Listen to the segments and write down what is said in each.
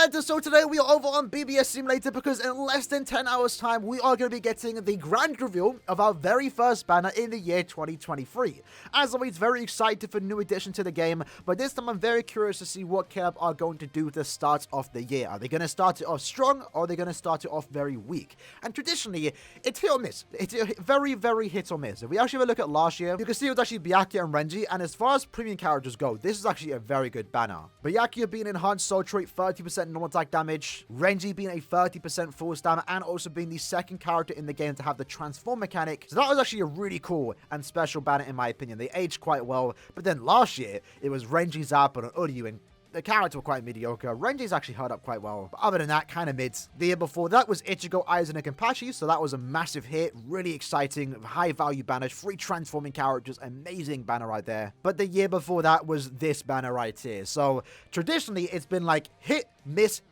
lads, so today we are over on BBS Simulator because in less than 10 hours time we are going to be getting the grand reveal of our very first banner in the year 2023. As always, very excited for new addition to the game, but this time I'm very curious to see what Caleb are going to do to start off the year. Are they going to start it off strong, or are they going to start it off very weak? And traditionally, it's hit or miss. It's very, very hit or miss. If we actually have a look at last year, you can see it was actually Byakuya and Renji, and as far as premium characters go, this is actually a very good banner. Byakuya being enhanced soul trait, 30% normal attack damage, Renji being a 30% full stamina, and also being the second character in the game to have the transform mechanic. So that was actually a really cool and special banner in my opinion. They aged quite well, but then last year, it was Renji, Zappa, and Uryu, and the character were quite mediocre. Renji's actually held up quite well, but other than that, kind of mid. The year before that was Ichigo, Aizen, and Kenpachi, so that was a massive hit, really exciting, high value banners, free transforming characters, amazing banner right there. But the year before that was this banner right here. So traditionally, it's been like hit, miss,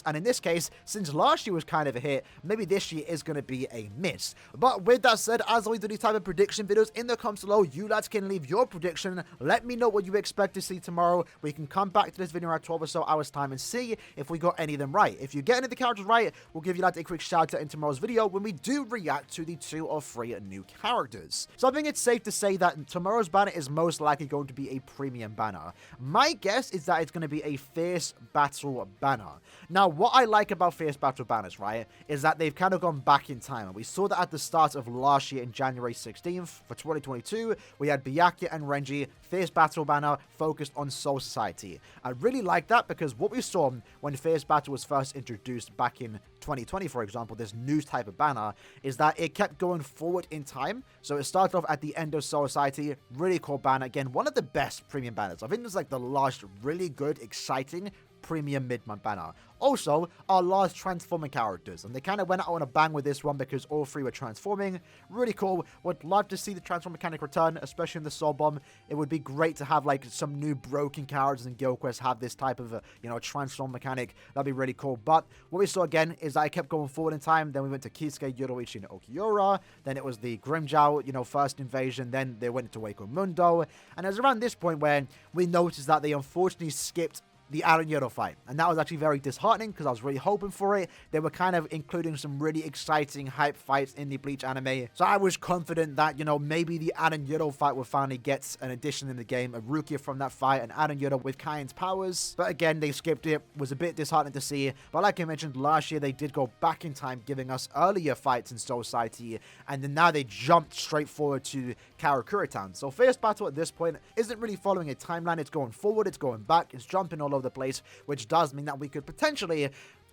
and in this case, since last year was kind of a hit, maybe this year is going to be a miss. But with that said, as always do these type of prediction videos in the comments below, you lads can leave your prediction. Let me know what you expect to see tomorrow. We can come back to this video at 12 or so hours time and see if we got any of them right. If you get any of the characters right, we'll give you lads a quick shout out in tomorrow's video when we do react to the 2 or 3 new characters. So I think it's safe to say that tomorrow's banner is most likely going to be a premium banner. My guess is that it's going to be a fierce battle banner. Now, what I like about fierce battle banners, right, is that they've kind of gone back in time. And we saw that at the start of last year in January 16th for 2022, we had Byakuya and Renji fierce battle banner focused on Soul Society. I really like that because what we saw when fierce battle was first introduced back in 2020, for example, this new type of banner, is that it kept going forward in time. So it started off at the end of Soul Society, really cool banner. Again, one of the best premium banners. I think it's like the last really good, exciting premium mid-month banner. Also, our last transforming characters, and they kind of went out on a bang with this one because all 3 were transforming. Really cool. Would love to see the transform mechanic return, especially in the Soul Bomb. It would be great to have like some new broken characters in Guild Quest have this type of transform mechanic. That'd be really cool. But what we saw again is that I kept going forward in time. Then we went to Kisuke, Yoruichi, and Okiura. Then it was the Grimmjow, first invasion. Then they went into Wako Mundo. And it was around this point where we noticed that they unfortunately skipped the Aaroniero fight, and that was actually very disheartening because I was really hoping for it. They were kind of including some really exciting hype fights in the Bleach anime, so I was confident that maybe the Aaroniero fight will finally get an addition in the game, a Rukia from that fight, and Aaroniero with Kaien's powers. But again, they skipped it. Was a bit disheartening to see, but like I mentioned last year, they did go back in time, giving us earlier fights in Soul Society, and then now they jumped straight forward to Karakura Town. So fierce battle at this point isn't really following a timeline. It's going forward, it's going back, it's jumping all over the place, which does mean that we could potentially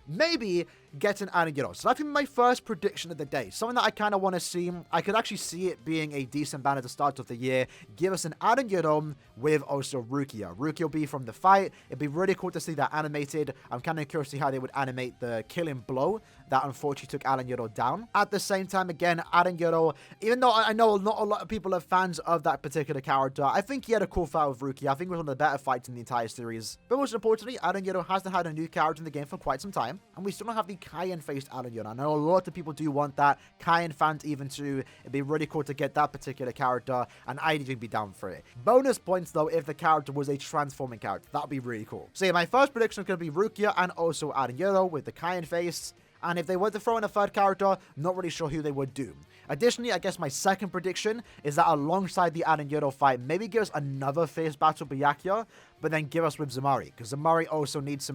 maybe get an Aaroniero. So that's my first prediction of the day. Something that I kind of want to see. I could actually see it being a decent banner to start of the year. Give us an Aaroniero with also Rukia. Rukia will be from the fight. It'd be really cool to see that animated. I'm kind of curious to see how they would animate the killing blow that unfortunately took Aaroniero down. At the same time, again, Aaroniero, even though I know not a lot of people are fans of that particular character, I think he had a cool fight with Rukia. I think it was one of the better fights in the entire series. But most importantly, Aaroniero hasn't had a new character in the game for quite some time. And we still don't have the Kaien-faced Aaroniero. I know a lot of people do want that. Kaien fans even too. It'd be really cool to get that particular character, and I'd even be down for it. Bonus points though if the character was a transforming character. That'd be really cool. So yeah, my first prediction is going to be Rukia and also Aaroniero with the Kaien face. And if they were to throw in a third character, not really sure who they would do. Additionally, I guess my second prediction is that alongside the Aaroniero fight, maybe give us another fierce battle Byakuya, but then give us with Zamari, because Zamari also needs a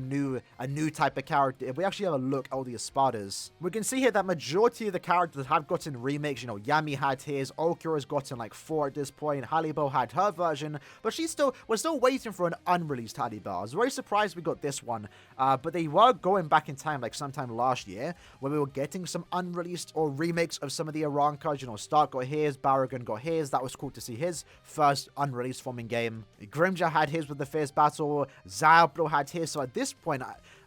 new type of character. If we actually have a look at all the Espadas, we can see here that majority of the characters have gotten remakes. Yami had his, Okura's gotten like 4 at this point, Halibo had her version, but we're still waiting for an unreleased Halibo. I was very surprised we got this one, but they were going back in time, like sometime last year, where we were getting some unreleased or remakes of some of the Iran cards. Stark got his, Baragon got his. That was cool to see his first unreleased forming game. Grimmjow had his with the fierce battle. Diablo had his. So at this point,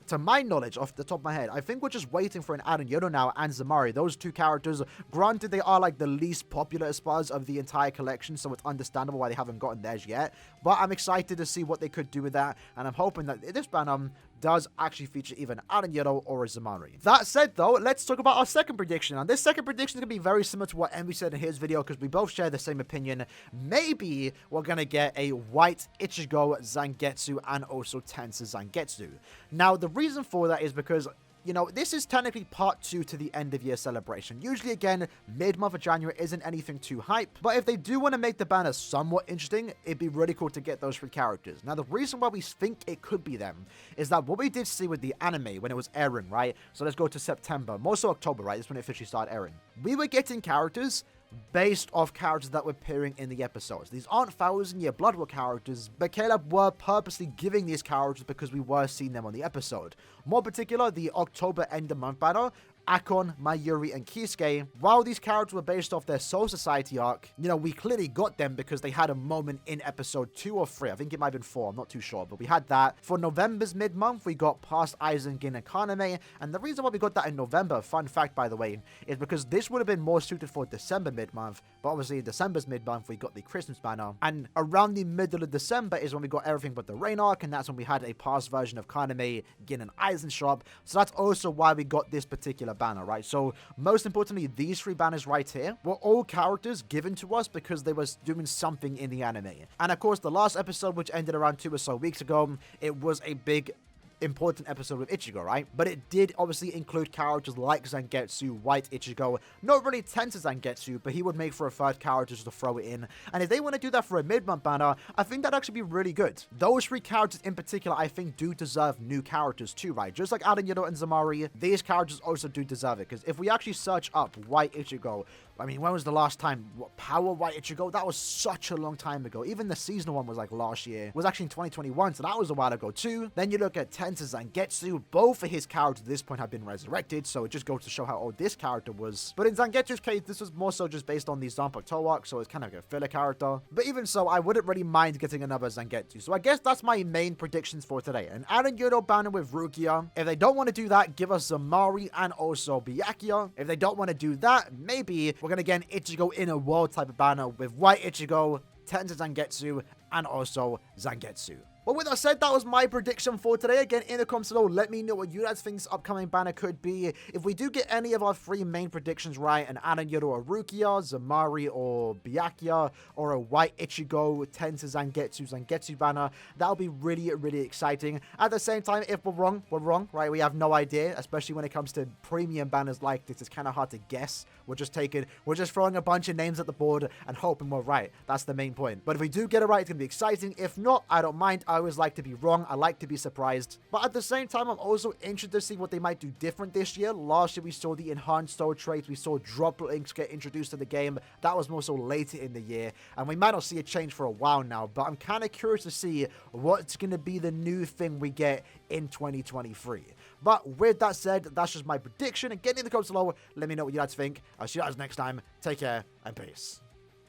to my knowledge, off the top of my head, I think we're just waiting for an Aaroniero now and Zamari. Those 2 characters, granted, they are like the least popular Espadas of the entire collection, so it's understandable why they haven't gotten theirs yet. But I'm excited to see what they could do with that, and I'm hoping that this banner does actually feature either an Aaroniero or a Zamari. That said, though, let's talk about our second prediction. And this second prediction is going to be very similar to what Envy said in his video, because we both share the same opinion. Maybe we're going to get a white Ichigo Zangetsu and also Tensa Zangetsu. Now, the reason for that is because, you know, this is technically part 2 to the end of year celebration. Usually, again, mid-month of January isn't anything too hype, but if they do want to make the banner somewhat interesting, it'd be really cool to get those 3 characters. Now, the reason why we think it could be them is that what we did see with the anime when it was airing, right? So let's go to September, more so October, right? That's when it officially started airing. We were getting characters based off characters that were appearing in the episodes. These aren't Thousand Year Blood War characters, but Caleb were purposely giving these characters because we were seeing them on the episode. More particular, the October end of month banner, Akon, Mayuri, and Kisuke. While these characters were based off their Soul Society arc, you know, we clearly got them because they had a moment in episode 2 or 3. I think it might have been 4, I'm not too sure, but we had that. For November's mid-month, we got past Aizen, Gin, and Kaname, and the reason why we got that in November, fun fact by the way, is because this would have been more suited for December mid-month, but obviously in December's mid-month, we got the Christmas banner, and around the middle of December is when we got everything but the Rain arc, and that's when we had a past version of Kaname, Gin, and Aizen shop, so that's also why we got this particular banner, right? So most importantly, these 3 banners right here were all characters given to us because they were doing something in the anime. And of course, the last episode, which ended around 2 or so weeks ago, it was a big important episode with Ichigo, right? But it did obviously include characters like Zangetsu, White Ichigo, not really Tensa Zangetsu, but he would make for a 3rd character just to throw it in. And if they want to do that for a mid-month banner, I think that'd actually be really good. Those 3 characters in particular, I think, do deserve new characters too, right? Just like Aaroniero and Zamari, these characters also do deserve it, because if we actually search up White Ichigo, I mean, when was the last time? What, Power White Ichigo? That was such a long time ago. Even the seasonal one was like last year. It was actually in 2021, so that was a while ago too. Then you look at Tensa Zangetsu. Both of his characters at this point have been resurrected, so it just goes to show how old this character was. But in Zangetsu's case, this was more so just based on the Zanpakuto arc, so it's kind of like a filler character. But even so, I wouldn't really mind getting another Zangetsu. So I guess that's my main predictions for today. An Aaroniero banner with Rukia. If they don't want to do that, give us Zamari and also Byakuya. If they don't want to do that, maybe we're going to get an Ichigo Inner World type of banner with White Ichigo, Tensa Zangetsu, and also Zangetsu. Well, with that said, that was my prediction for today. Again, in the comments below, let me know what you guys think this upcoming banner could be. If we do get any of our 3 main predictions right, an Aaroniero or Rukia, Zamari or Byakuya, or a White Ichigo, Tensa Zangetsu banner, that'll be really, really exciting. At the same time, if we're wrong, right? We have no idea, especially when it comes to premium banners like this. It's kind of hard to guess. We're just throwing a bunch of names at the board and hoping we're right. That's the main point. But if we do get it right, it's going to be exciting. If not, I don't mind. I always like to be wrong. I like to be surprised. But at the same time, I'm also interested to see what they might do different this year. Last year, we saw the enhanced soul traits. We saw drop links get introduced to the game. That was more so later in the year. And we might not see a change for a while now. But I'm kind of curious to see what's going to be the new thing we get in 2023. But with that said, that's just my prediction. And get in the comments below. Let me know what you guys think. I'll see you guys next time. Take care and peace.